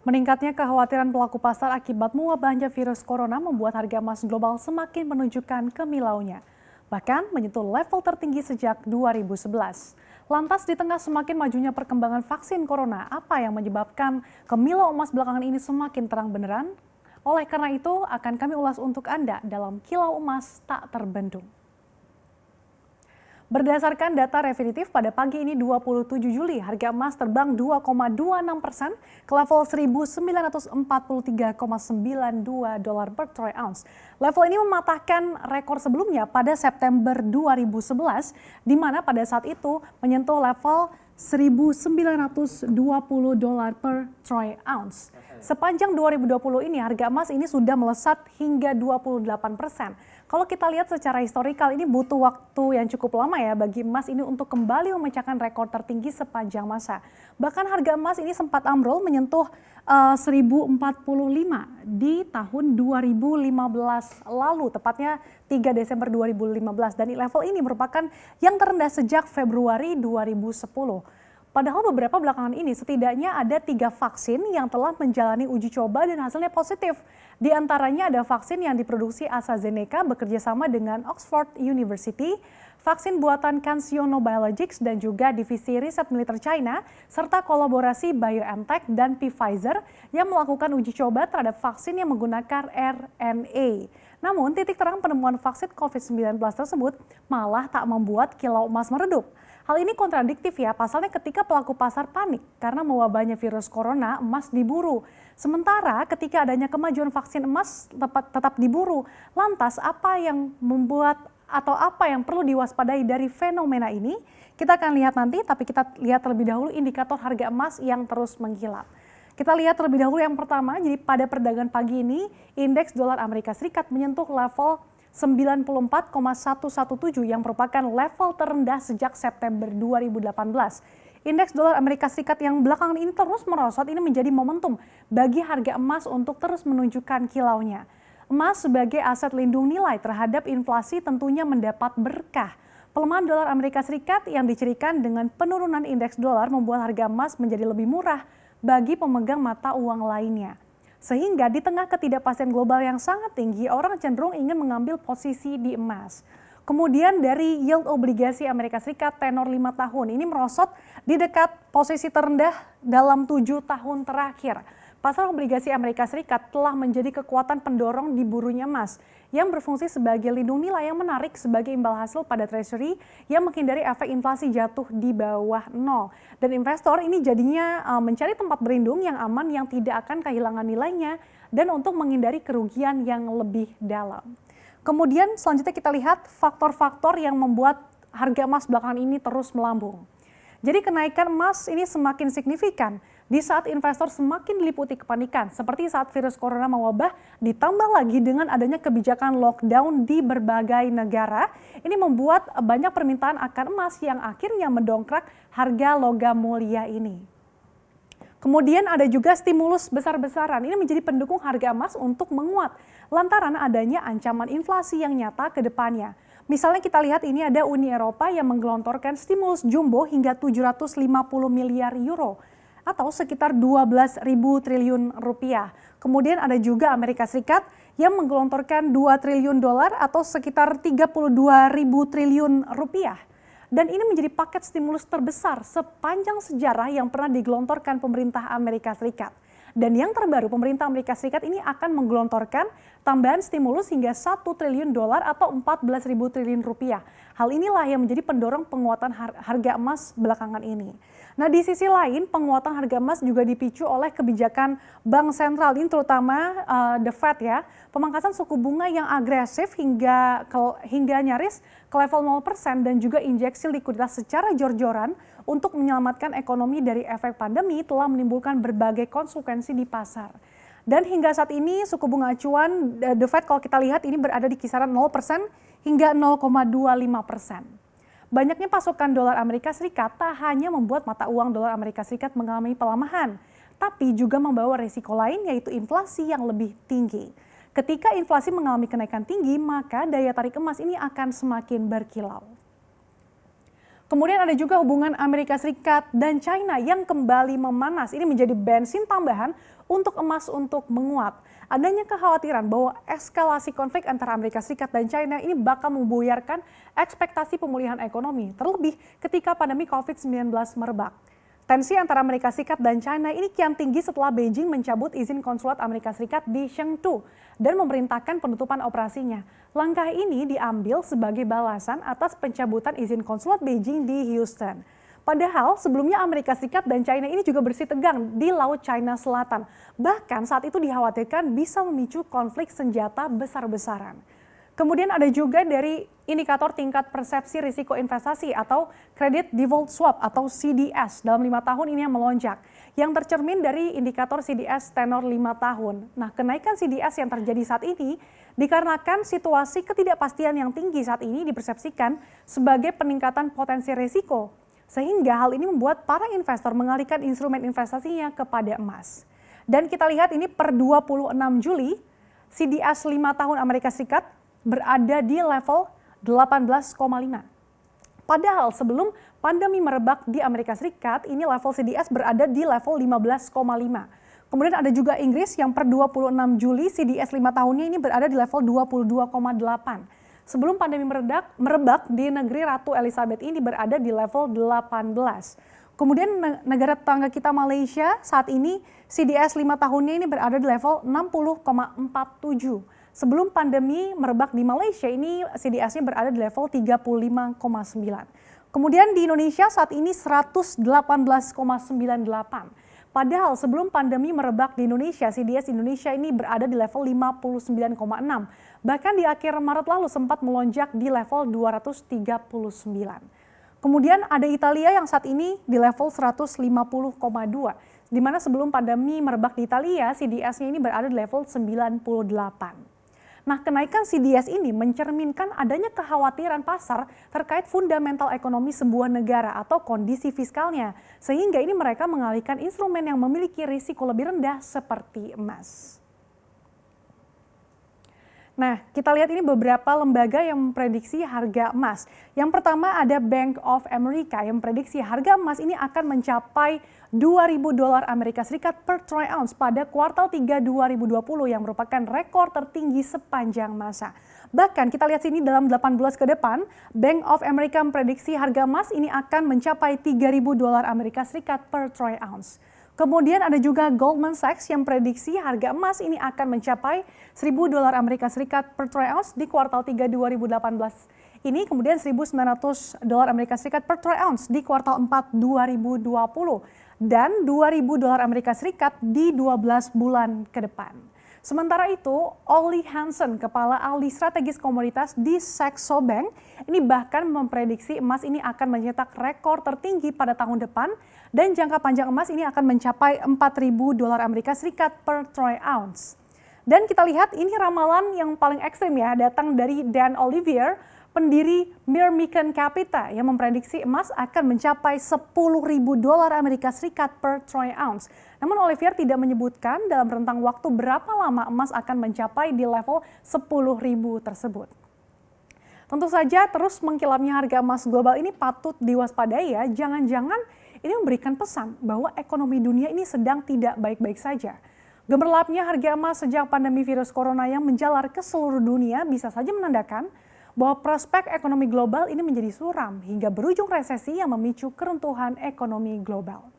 Meningkatnya kekhawatiran pelaku pasar akibat mewabahnya virus corona membuat harga emas global semakin menunjukkan kemilaunya. Bahkan menyentuh level tertinggi sejak 2011. Lantas di tengah semakin majunya perkembangan vaksin corona, apa yang menyebabkan kemilau emas belakangan ini semakin terang benderang? Oleh karena itu, akan kami ulas untuk Anda dalam Kilau Emas Tak Terbendung. Berdasarkan data definitif pada pagi ini 27 Juli, harga emas terbang 2,26% ke level 1.943,92 dolar per troy ounce. Level ini mematahkan rekor sebelumnya pada September 2011, di mana pada saat itu menyentuh level 1.920 dolar per troy ounce. Sepanjang 2020 ini, harga emas ini sudah melesat hingga 28%. Kalau kita lihat secara historikal, ini butuh waktu yang cukup lama ya bagi emas ini untuk kembali memecahkan rekor tertinggi sepanjang masa. Bahkan harga emas ini sempat ambrol menyentuh 1045 di tahun 2015 lalu, tepatnya 3 Desember 2015. Dan level ini merupakan yang terendah sejak Februari 2010. Padahal beberapa belakangan ini setidaknya ada 3 vaksin yang telah menjalani uji coba dan hasilnya positif. Di antaranya ada vaksin yang diproduksi AstraZeneca bekerjasama dengan Oxford University, vaksin buatan CanSino Biologics dan juga divisi riset militer China, serta kolaborasi BioNTech dan Pfizer yang melakukan uji coba terhadap vaksin yang menggunakan RNA. Namun titik terang penemuan vaksin COVID-19 tersebut malah tak membuat kilau emas meredup. Hal ini kontradiktif ya, pasalnya ketika pelaku pasar panik karena mewabahnya virus corona, emas diburu. Sementara ketika adanya kemajuan vaksin, emas tetap diburu. Lantas apa yang membuat atau apa yang perlu diwaspadai dari fenomena ini? Kita akan lihat nanti, tapi kita lihat terlebih dahulu indikator harga emas yang terus menggilap. Kita lihat terlebih dahulu yang pertama, jadi pada perdagangan pagi ini, indeks dolar Amerika Serikat menyentuh level 94,117 yang merupakan level terendah sejak September 2018. Indeks dolar Amerika Serikat yang belakangan ini terus merosot ini menjadi momentum bagi harga emas untuk terus menunjukkan kilaunya. Emas sebagai aset lindung nilai terhadap inflasi tentunya mendapat berkah. Pelemahan dolar Amerika Serikat yang dicirikan dengan penurunan indeks dolar membuat harga emas menjadi lebih murah bagi pemegang mata uang lainnya. Sehingga di tengah ketidakpastian global yang sangat tinggi, orang cenderung ingin mengambil posisi di emas. Kemudian dari yield obligasi Amerika Serikat tenor 5 tahun ini merosot di dekat posisi terendah dalam 7 tahun terakhir. Pasar obligasi Amerika Serikat telah menjadi kekuatan pendorong diburunya emas yang berfungsi sebagai lindung nilai yang menarik sebagai imbal hasil pada treasury yang menghindari efek inflasi jatuh di bawah nol. Dan investor ini jadinya mencari tempat berlindung yang aman yang tidak akan kehilangan nilainya dan untuk menghindari kerugian yang lebih dalam. Kemudian selanjutnya kita lihat faktor-faktor yang membuat harga emas belakangan ini terus melambung. Jadi kenaikan emas ini semakin signifikan di saat investor semakin diliputi kepanikan, seperti saat virus corona mewabah, ditambah lagi dengan adanya kebijakan lockdown di berbagai negara. Ini membuat banyak permintaan akan emas yang akhirnya mendongkrak harga logam mulia ini. Kemudian ada juga stimulus besar-besaran, ini menjadi pendukung harga emas untuk menguat, lantaran adanya ancaman inflasi yang nyata ke depannya. Misalnya kita lihat ini ada Uni Eropa yang menggelontorkan stimulus jumbo hingga 750 miliar euro atau sekitar 12.000 triliun rupiah. Kemudian ada juga Amerika Serikat yang menggelontorkan 2 triliun dolar atau sekitar 32.000 triliun rupiah. Dan ini menjadi paket stimulus terbesar sepanjang sejarah yang pernah digelontorkan pemerintah Amerika Serikat. Dan yang terbaru, pemerintah Amerika Serikat ini akan menggelontorkan tambahan stimulus hingga 1 triliun dolar atau 14.000 triliun rupiah. Hal inilah yang menjadi pendorong penguatan harga emas belakangan ini. Nah, di sisi lain, penguatan harga emas juga dipicu oleh kebijakan bank sentral, ini terutama The Fed ya. Pemangkasan suku bunga yang agresif hingga nyaris ke level 0% dan juga injeksi likuiditas secara jor-joran untuk menyelamatkan ekonomi dari efek pandemi telah menimbulkan berbagai konsekuensi di pasar. Dan hingga saat ini suku bunga acuan The Fed kalau kita lihat ini berada di kisaran 0% hingga 0,25%. Banyaknya pasokan dolar Amerika Serikat tak hanya membuat mata uang dolar Amerika Serikat mengalami pelemahan, tapi juga membawa risiko lain yaitu inflasi yang lebih tinggi. Ketika inflasi mengalami kenaikan tinggi, maka daya tarik emas ini akan semakin berkilau. Kemudian ada juga hubungan Amerika Serikat dan China yang kembali memanas. Ini menjadi bensin tambahan untuk emas untuk menguat. Adanya kekhawatiran bahwa eskalasi konflik antara Amerika Serikat dan China ini bakal membuyarkan ekspektasi pemulihan ekonomi, terlebih ketika pandemi COVID-19 merebak. Tensi antara Amerika Serikat dan China ini kian tinggi setelah Beijing mencabut izin konsulat Amerika Serikat di Chengdu dan memerintahkan penutupan operasinya. Langkah ini diambil sebagai balasan atas pencabutan izin konsulat Beijing di Houston. Padahal sebelumnya Amerika Serikat dan China ini juga bersih tegang di Laut China Selatan. Bahkan saat itu dikhawatirkan bisa memicu konflik senjata besar-besaran. Kemudian ada juga dari indikator tingkat persepsi risiko investasi atau Credit Default Swap atau CDS dalam 5 tahun ini yang melonjak. Yang tercermin dari indikator CDS tenor 5 tahun. Nah, kenaikan CDS yang terjadi saat ini dikarenakan situasi ketidakpastian yang tinggi saat ini dipersepsikan sebagai peningkatan potensi risiko. Sehingga hal ini membuat para investor mengalihkan instrumen investasinya kepada emas. Dan kita lihat ini per 26 Juli, CDS 5 tahun Amerika Serikat berada di level 18,5. Padahal sebelum pandemi merebak di Amerika Serikat, ini level CDS berada di level 15,5. Kemudian ada juga Inggris yang per 26 Juli CDS 5 tahunnya ini berada di level 22,8. Sebelum pandemi merebak di negeri Ratu Elizabeth ini berada di level 18. Kemudian negara tetangga kita Malaysia saat ini CDS 5 tahunnya ini berada di level 60,47. Sebelum pandemi merebak di Malaysia ini CDS-nya berada di level 35,9. Kemudian di Indonesia saat ini 118,98. Padahal sebelum pandemi merebak di Indonesia, CDS Indonesia ini berada di level 59,6. Bahkan di akhir Maret lalu sempat melonjak di level 239. Kemudian ada Italia yang saat ini di level 150,2. Di mana sebelum pandemi merebak di Italia, CDS-nya ini berada di level 98. Nah, kenaikan CDS ini mencerminkan adanya kekhawatiran pasar terkait fundamental ekonomi sebuah negara atau kondisi fiskalnya. Sehingga ini mereka mengalihkan instrumen yang memiliki risiko lebih rendah seperti emas. Nah, kita lihat ini beberapa lembaga yang memprediksi harga emas. Yang pertama ada Bank of America yang memprediksi harga emas ini akan mencapai $2.000 Amerika Serikat per troy ounce pada kuartal 3 2020 yang merupakan rekor tertinggi sepanjang masa. Bahkan kita lihat sini dalam 8 bulan ke depan, Bank of America memprediksi harga emas ini akan mencapai $3.000 Amerika Serikat per troy ounce. Kemudian ada juga Goldman Sachs yang prediksi harga emas ini akan mencapai $1.000 Amerika Serikat per troy ounce di kuartal 3 2018. Ini kemudian $1.900 Amerika Serikat per troy ounce di kuartal 4 2020 dan $2.000 Amerika Serikat di 12 bulan ke depan. Sementara itu, Ollie Hansen, kepala ahli strategis komoditas di Saxo Bank, ini bahkan memprediksi emas ini akan mencetak rekor tertinggi pada tahun depan dan jangka panjang emas ini akan mencapai $4.000 Amerika Serikat per troy ounce. Dan kita lihat ini ramalan yang paling ekstrim ya, datang dari Dan Olivier, pendiri Mirmican Capital yang memprediksi emas akan mencapai $10.000 Amerika Serikat per troy ounce. Namun Olivier tidak menyebutkan dalam rentang waktu berapa lama emas akan mencapai di level 10.000 tersebut. Tentu saja terus mengkilapnya harga emas global ini patut diwaspadai ya. Jangan-jangan ini memberikan pesan bahwa ekonomi dunia ini sedang tidak baik-baik saja. Gemerlapnya harga emas sejak pandemi virus corona yang menjalar ke seluruh dunia bisa saja menandakan bahwa prospek ekonomi global ini menjadi suram hingga berujung resesi yang memicu keruntuhan ekonomi global.